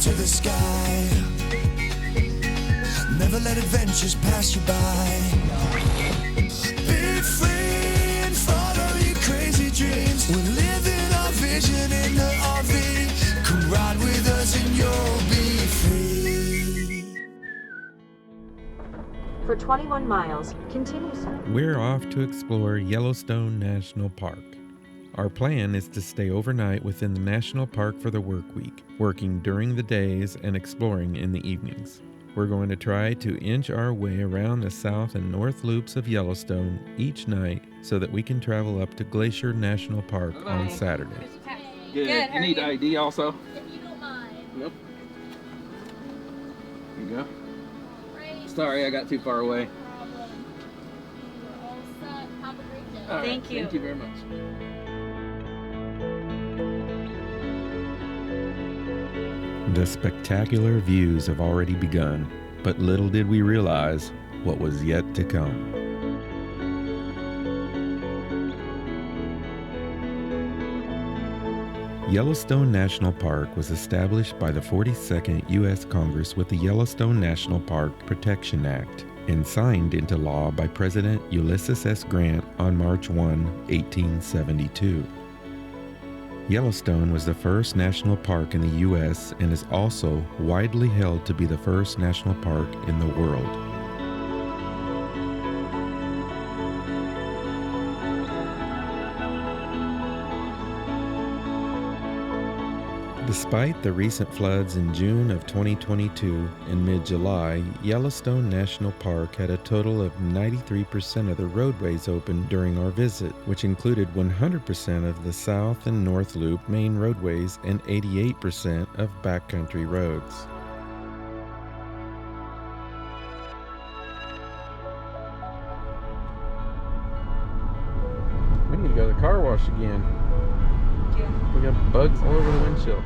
to the sky. Never let adventures pass you by. Be free and follow your crazy dreams. We're living our vision in the RV. Come ride with us and you'll be free. For 21 miles, continue south. We're off to explore Yellowstone National Park. Our plan is to stay overnight within the national park for the work week, working during the days and exploring in the evenings. We're going to try to inch our way around the south and north loops of Yellowstone each night so that we can travel up to Geyser National Park on Saturday. Good. You need ID also? If you don't mind. Nope. Here you go. Sorry, I got too far away. No problem. You're all set. Have a great day. All right, Thank you. Thank you very much. The spectacular views have already begun, but little did we realize what was yet to come. Yellowstone National Park was established by the 42nd U.S. Congress with the Yellowstone National Park Protection Act and signed into law by President Ulysses S. Grant on March 1, 1872. Yellowstone was the first national park in the U.S. and is also widely held to be the first national park in the world. Despite the recent floods in June of 2022 and mid-July, Yellowstone National Park had a total of 93% of the roadways open during our visit, which included 100% of the South and North Loop main roadways and 88% of backcountry roads. We need to go to the car wash again. We got bugs all over the windshield.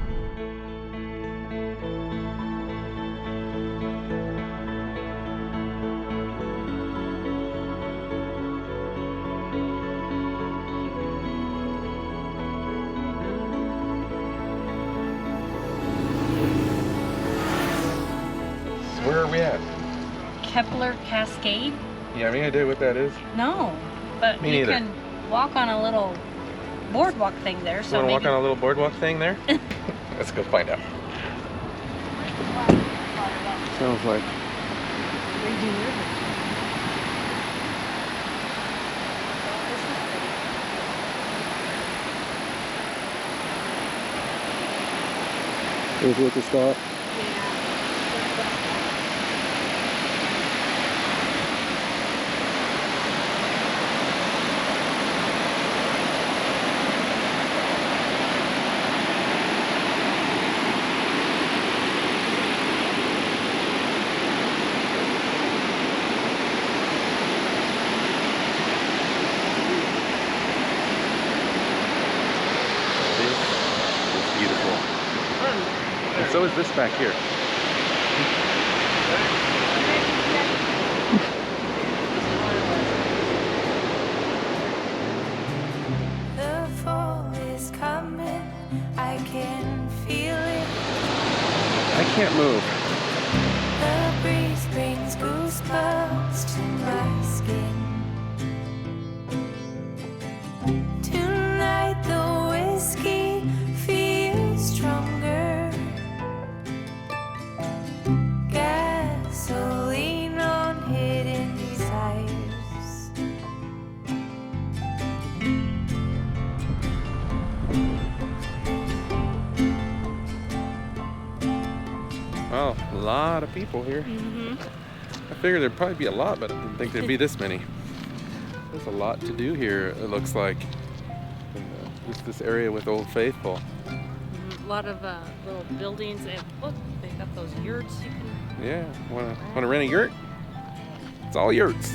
Where are we at? Kepler Cascade? You have any idea what that is? No, but Me you neither. can walk on a little boardwalk thing there. You So want to maybe walk on a little boardwalk thing there? Let's go find out. Sounds like here's where to stop. So is this back here. The fall is coming, I can feel it. I can't move. The breeze brings goosebumps to my skin. Tonight the whiskey feels stronger. Gasoline on hidden desires. Wow, a lot of people here. I figured there'd probably be a lot, but I didn't think there'd be this many. There's a lot to do here, it looks like. Just this area with Old Faithful. a lot of little buildings. And look, they got those yurts. You can. Yeah, wanna rent a yurt? It's all yurts.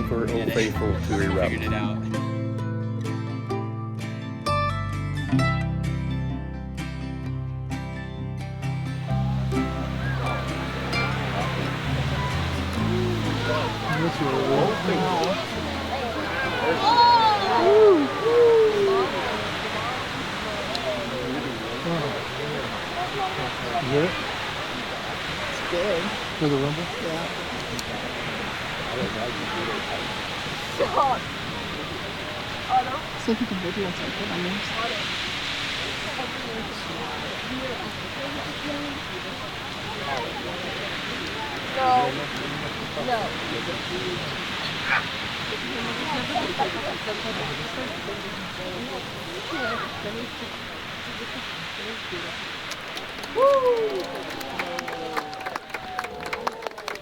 for Old Faithful to erupt. Figured it out.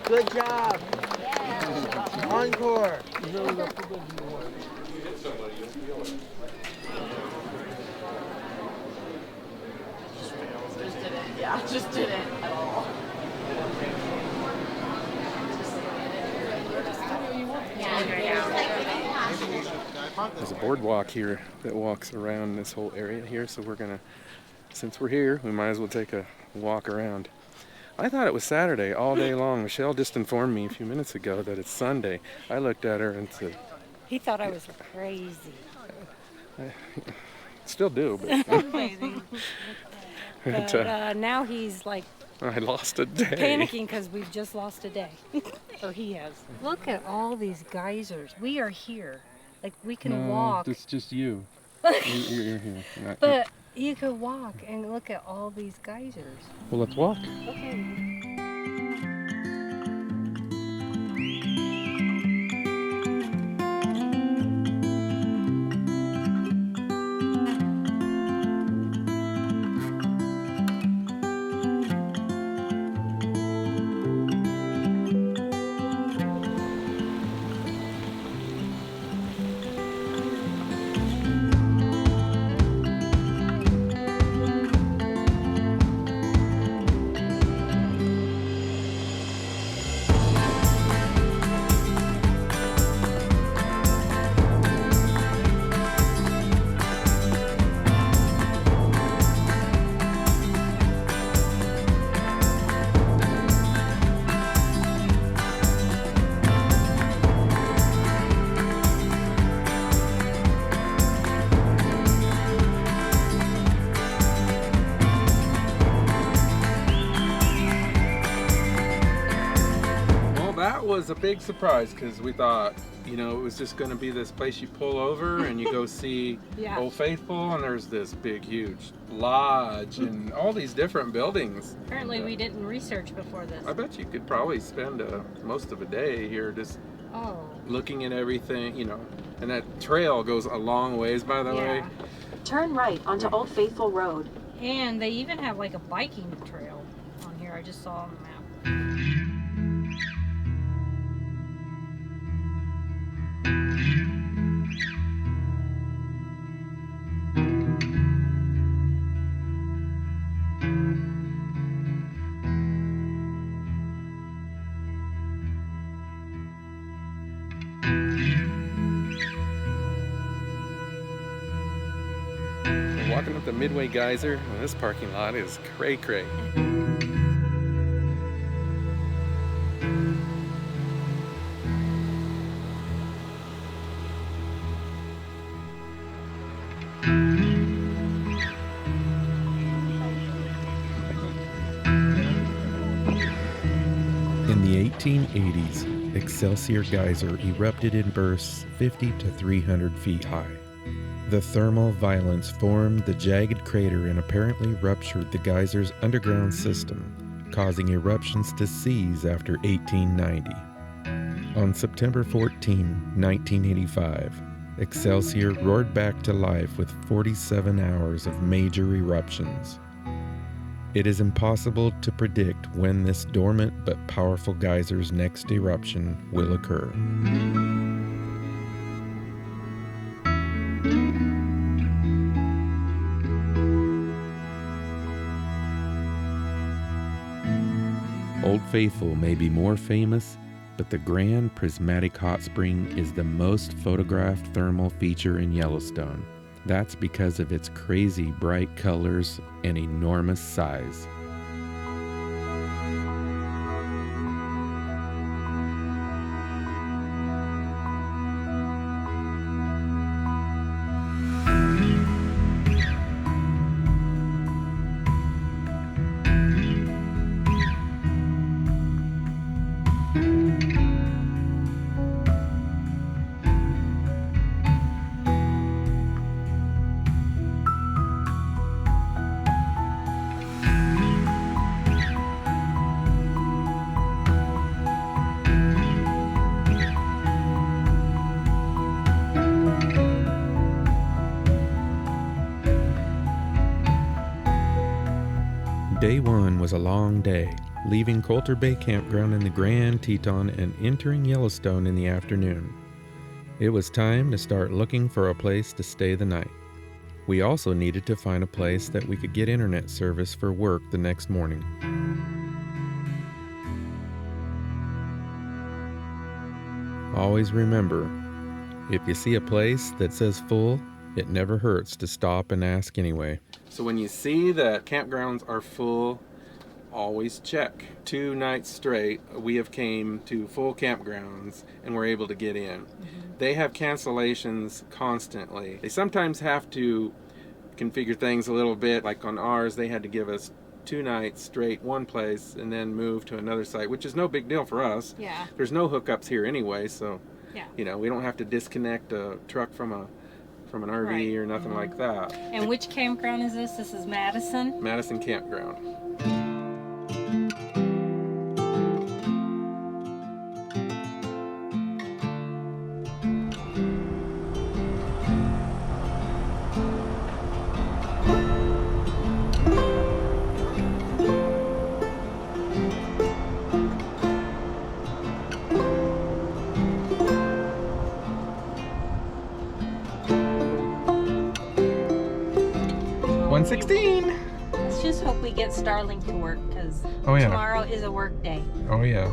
Good job. Encore. Just did it at all. There's a boardwalk here that walks around this whole area here, so since we're here, we might as well take a walk around. I thought it was Saturday all day long. Michelle just informed me a few minutes ago that it's Sunday. I looked at her and said... He thought I was crazy. I still do, but... Amazing. But now he's like I lost a day. panicking because we've just lost a day. Or he has. Look at all these geysers. We are here. Like, we can walk. It's just you. You're here. But you could walk and look at all these geysers. Well, let's walk. Okay. Was a big surprise because we thought, it was just going to be this place you pull over and you go see Old Faithful, and there's this big, huge lodge and all these different buildings. Apparently, we didn't research before this. I bet you could probably spend most of a day here just looking at everything, and that trail goes a long ways, by the way. Turn right onto Old Faithful Road. And they even have like a biking trail on here. I just saw on the map. Walking up the Midway Geyser, and this parking lot is cray-cray. In the 1880s, Excelsior Geyser erupted in bursts 50 to 300 feet high. The thermal violence formed the jagged crater and apparently ruptured the geyser's underground system, causing eruptions to cease after 1890. On September 14, 1985, Excelsior roared back to life with 47 hours of major eruptions. It is impossible to predict when this dormant but powerful geyser's next eruption will occur. Old Faithful may be more famous, but the Grand Prismatic Hot Spring is the most photographed thermal feature in Yellowstone. That's because of its crazy bright colors and enormous size. Day one was a long day, leaving Coulter Bay Campground in the Grand Teton and entering Yellowstone in the afternoon. It was time to start looking for a place to stay the night. We also needed to find a place that we could get internet service for work the next morning. Always remember, if you see a place that says full, it never hurts to stop and ask anyway. So when you see that campgrounds are full, always check. 2 nights straight, we have came to full campgrounds and we're able to get in. They have cancellations constantly. They sometimes have to configure things a little bit. Like on ours, they had to give us 2 nights straight one place and then move to another site, which is no big deal for us. Yeah. There's no hookups here anyway, so Yeah. you know, we don't have to disconnect a truck from an RV Right. or nothing like that. And which campground is this? This is Madison? Madison Campground. Let's just hope we get Starlink to work because Oh, yeah. tomorrow is a work day. Oh yeah.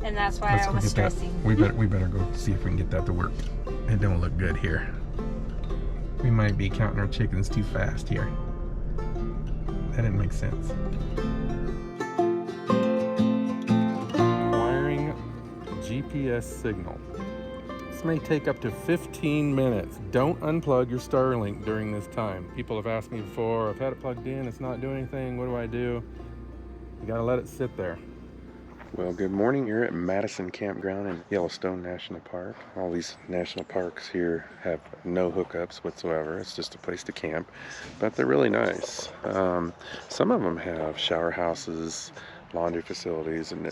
And that's why I was stressing. We better go see if we can get that to work. It don't look good here. We might be counting our chickens too fast here. That didn't make sense. Wiring GPS signal. This may take up to 15 minutes. Don't unplug your Starlink during this time. People have asked me before, I've had it plugged in, it's not doing anything, what do I do? You gotta let it sit there. Well, good morning. You're at Madison Campground in Yellowstone National Park. All these national parks here have no hookups whatsoever. It's just a place to camp, but they're really nice. Some of them have shower houses, laundry facilities, and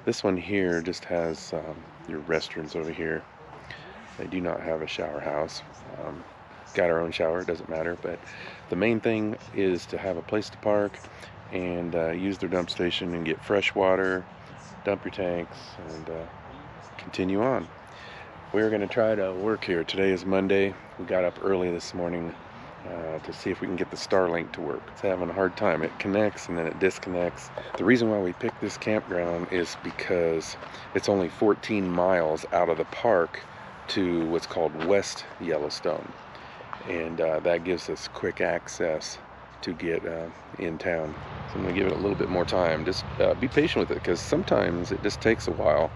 this one here just has your restrooms over here. They do not have a shower house. Got our own shower, it doesn't matter, but the main thing is to have a place to park and use their dump station and get fresh water, dump your tanks, and continue on. We're going to try to work here. Today is Monday. We got up early this morning to see if we can get the Starlink to work. It's having a hard time. It connects and then it disconnects. The reason why we picked this campground is because it's only 14 miles out of the park to what's called West Yellowstone, and that gives us quick access to get in town. So I'm going to give it a little bit more time. Just be patient with it, because sometimes it just takes a while,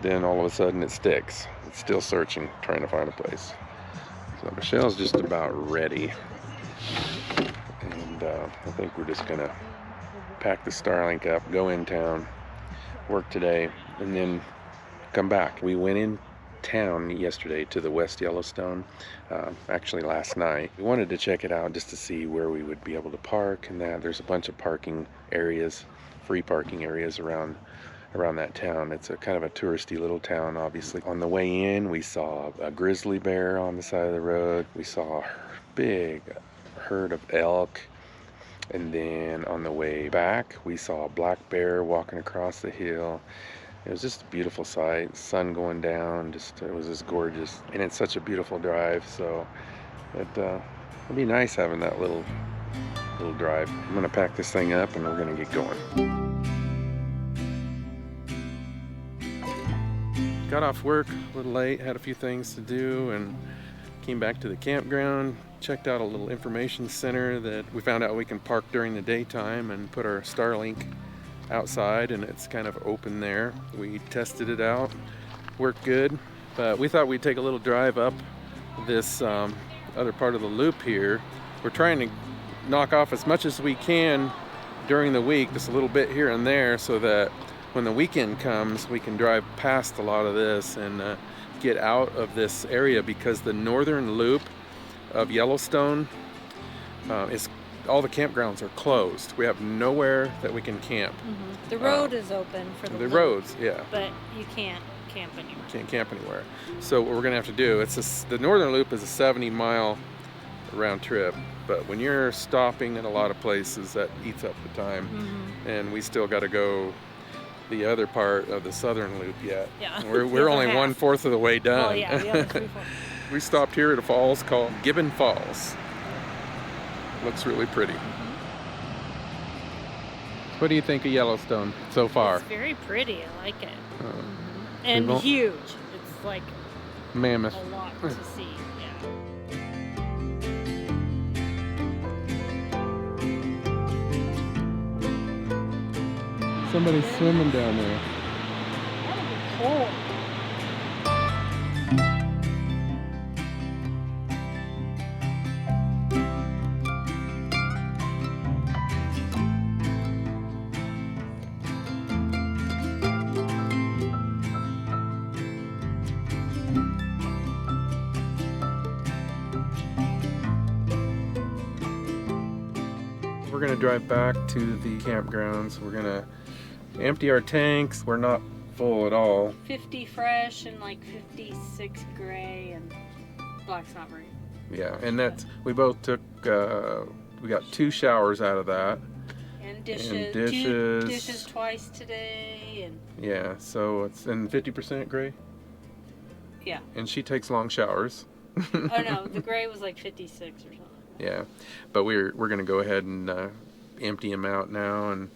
then all of a sudden it sticks. It's still searching, trying to find a place. So Michelle's just about ready, and I think we're just going to pack the Starlink up, go in town, work today, and then come back. We went in town yesterday to the West Yellowstone, actually last night. We wanted to check it out just to see where we would be able to park, and that there's a bunch of parking areas, free parking areas around that town. It's a kind of a touristy little town, obviously. On the way in, we saw a grizzly bear on the side of the road. We saw a big herd of elk. And then on the way back, we saw a black bear walking across the hill. It was just a beautiful sight, sun going down, it was just gorgeous. And it's such a beautiful drive, so it'd be nice having that little drive. I'm gonna pack this thing up and we're gonna get going. got off work a little late, had a few things to do, and came back to the campground, checked out a little information center that we found out we can park during the daytime and put our Starlink outside, and it's kind of open there. We tested it out, worked good, but we thought we'd take a little drive up this other part of the loop here. We're trying to knock off as much as we can during the week, just a little bit here and there, so that when the weekend comes we can drive past a lot of this and get out of this area, because the northern loop of Yellowstone is all the campgrounds are closed. We have nowhere that we can camp. The road is open for the loop, roads, yeah. but you can't camp anywhere. Can't camp anywhere. So what we're gonna have to do, the northern loop is a 70-mile round trip, but when you're stopping at a lot of places, that eats up the time. And we still got to go the other part of the southern loop yet. Yeah. We're only 1/4 of the way done. Oh yeah, the other 3/4. We stopped here at a falls called Gibbon Falls. Looks really pretty. What do you think of Yellowstone so far? It's very pretty. I like it. And huge. It's like mammoth. a lot to see. Yeah. Somebody's swimming down there. That would be cool. We're gonna drive back to the campgrounds. We're gonna empty our tanks. We're not full at all. 50 fresh and like 56 gray, and black's not very. Yeah, and that's, we both took, we got 2 showers out of that. And dishes. And 2 dishes. dishes twice today, and Yeah, so it's in 50% gray. yeah. And she takes long showers. Oh no, the gray was like 56 or something. Yeah, but we're gonna go ahead and empty them out now and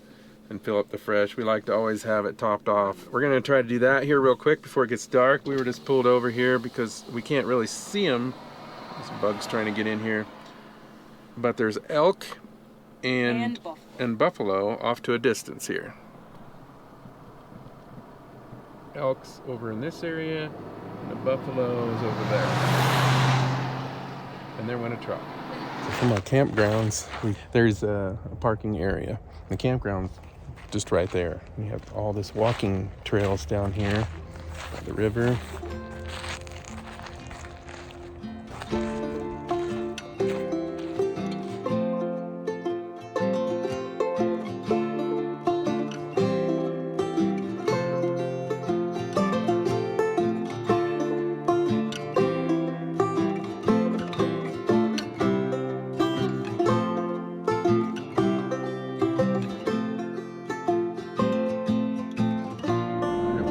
fill up the fresh. We like to always have it topped off. We're gonna try to do that here real quick before it gets dark. We were just pulled over here because we can't really see them. There's bugs trying to get in here. But there's elk and buffalo off to a distance here. Elk's over in this area, and the buffalo is over there. And they're in a truck. From our campgrounds, there's a parking area. The campground's just right there. We have all this walking trails down here by the river.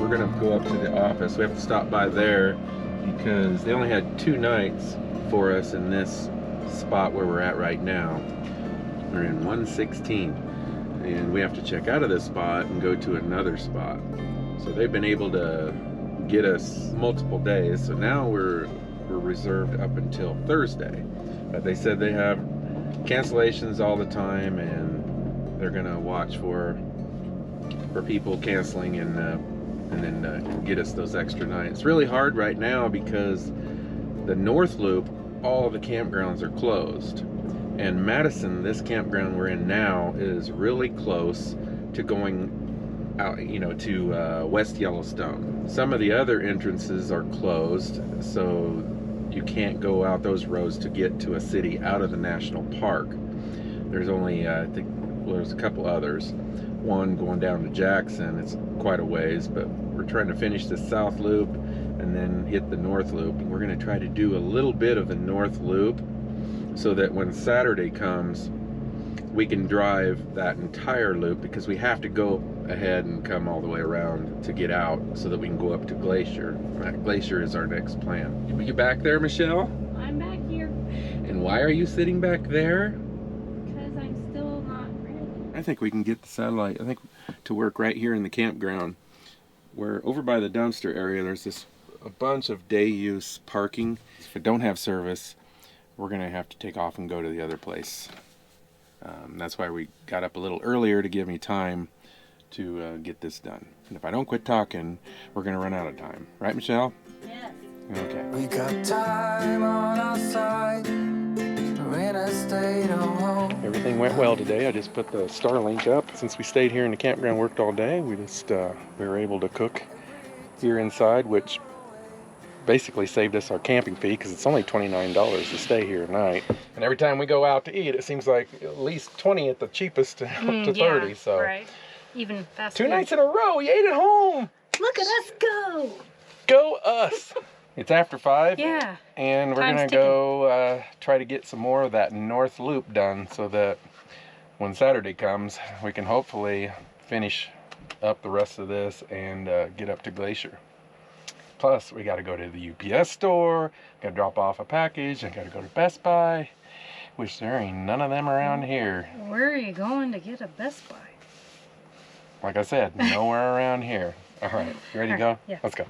We're gonna go up to the office. We have to stop by there because they only had 2 nights for us in this spot where we're at right now. We're in 116, and we have to check out of this spot and go to another spot. So they've been able to get us multiple days. So now we're reserved up until Thursday. But they said they have cancellations all the time, and they're gonna watch for people canceling and then get us those extra nights. It's really hard right now because the North Loop, all of the campgrounds are closed. And Madison, this campground we're in now, is really close to going out, you know, to West Yellowstone. Some of the other entrances are closed, so you can't go out those roads to get to a city out of the national park. There's only, I think, well, there's a couple others. One going down to Jackson, it's quite a ways, but we're trying to finish the South Loop and then hit the North Loop. And we're going to try to do a little bit of the North Loop so that when Saturday comes, we can drive that entire loop, because we have to go ahead and come all the way around to get out so that we can go up to Glacier. Glacier is our next plan. Are you back there, Michelle? I'm back here And why are you sitting back there? because I'm still not ready. I think we can get the satellite, I think, to work right here in the campground. We're over by the dumpster area. There's a bunch of day use parking. If it don't have service, we're gonna have to take off and go to the other place. That's why we got up a little earlier, to give me time to get this done. And if I don't quit talking, we're gonna run out of time. Right, Michelle? Yes. Okay. We got time on our side. We're in a state of home. Everything went well today. I just put the Starlink up. Since we stayed here in the campground, worked all day, we were able to cook here inside, which basically saved us our camping fee, because it's only $29 to stay here at night. And every time we go out to eat, it seems like at least 20 at the cheapest to 30. Yeah, So right. Even fast 2 food. nights in a row, we ate at home. Look at us go! Go us! It's after 5. Yeah. And we're Time's gonna go try to get some more of that north loop done, so that when Saturday comes, we can hopefully finish up the rest of this and get up to Geyser. Plus, we got to go to the UPS store, got to drop off a package, and got to go to Best Buy, which there ain't none of them around here. Where are you going to get a Best Buy? Like I said, nowhere around here. All right, you ready to go? Yeah. Let's go.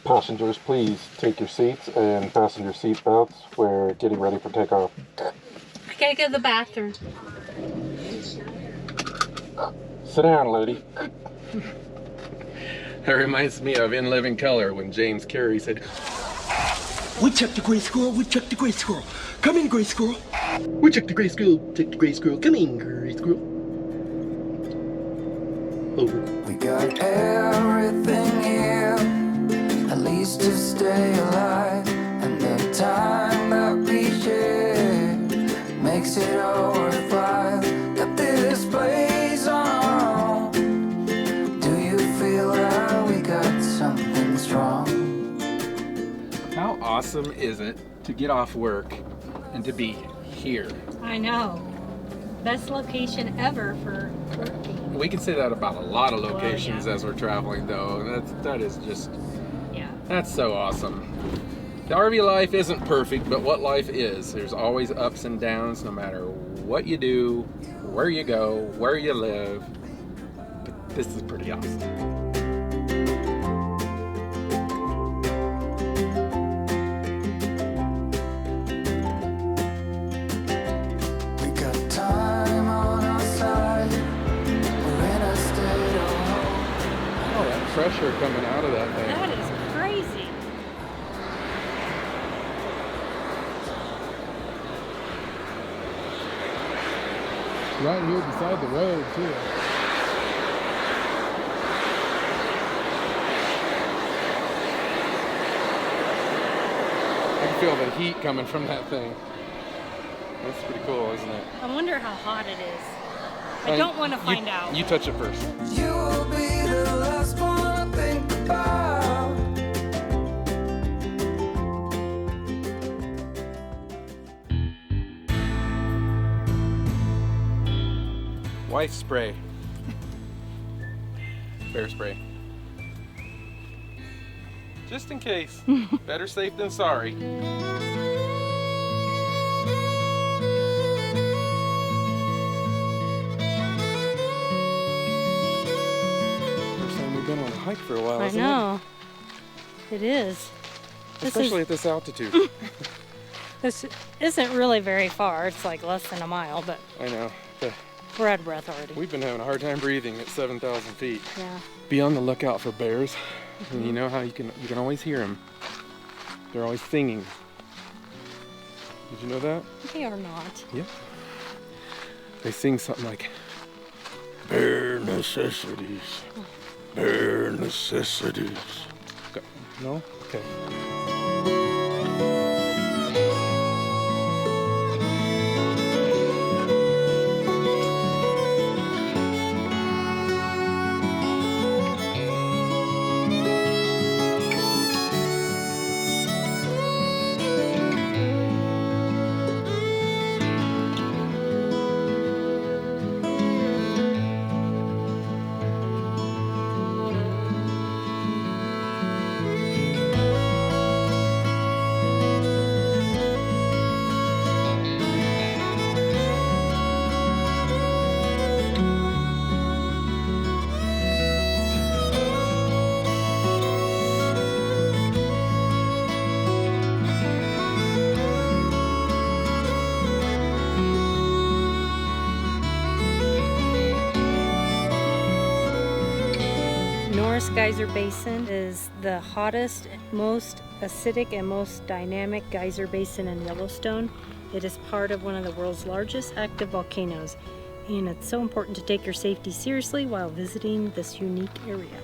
Passengers, please take your seats and fasten your seat belts. We're getting ready for takeoff. I gotta go to the bathroom. Sit down, lady. That reminds me of In Living Color, when James Carey said, We checked the gray squirrel, we checked the gray squirrel. Come in, gray squirrel. We checked the gray squirrel, checked the gray squirrel. Come in, gray squirrel. Over. We got everything here, at least to stay alive. And the time that we share makes it all worthwhile. Got this place on our own. Do you feel that we got something strong? how awesome is it to get off work and to be here? I know. Best location ever for working. We can say that about a lot of locations yeah. as we're traveling, though. That is just, Yeah. that's so awesome. The RV life isn't perfect, but what life is, there's always ups and downs, no matter what you do, where you go, where you live. But this is pretty awesome. We got time on our side. We're in a state of home. Oh, that pressure coming out of that thing. That is crazy. Right here beside the road, too. I can feel the heat coming from that thing. That's pretty cool, isn't it? I wonder how hot it is. I don't want to find out. You touch it first. You will be the last one to think about. Wife spray. Bear spray. Just in case. Better safe than sorry. First time we've been on a hike for a while, I isn't know. It is. it? Especially at this altitude. This isn't really very far. It's like less than a mile, but I know. But we're out of breath already. we've been having a hard time breathing at 7,000 feet. Yeah. Be on the lookout for bears. And you know how you can always hear them. They're always singing. Did you know that? They are not. Yep. They sing something like, bare necessities, bare necessities. No? Okay. Norris Geyser Basin is the hottest, most acidic, and most dynamic geyser basin in Yellowstone. It is part of one of the world's largest active volcanoes, and it's so important to take your safety seriously while visiting this unique area.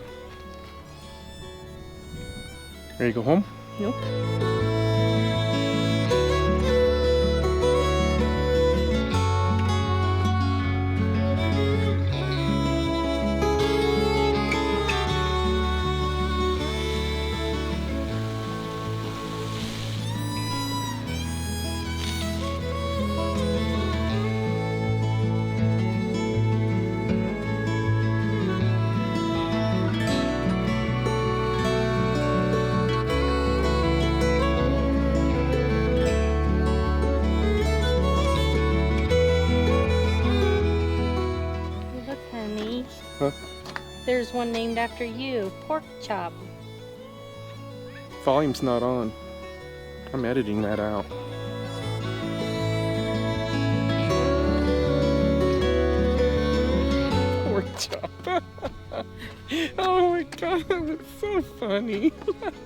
Ready to go home? Nope. Huh? There's one named after you, Pork Chop. Volume's not on. I'm editing that out. Pork Chop. Oh my god, that's so funny.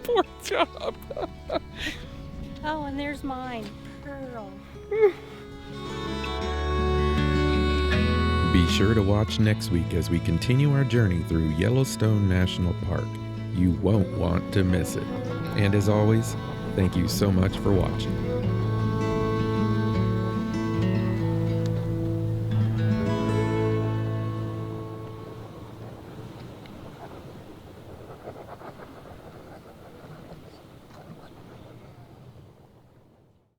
Pork Chop. Oh, and there's mine, Pearl. Be sure to watch next week as we continue our journey through Yellowstone National Park. You won't want to miss it. And as always, thank you so much for watching.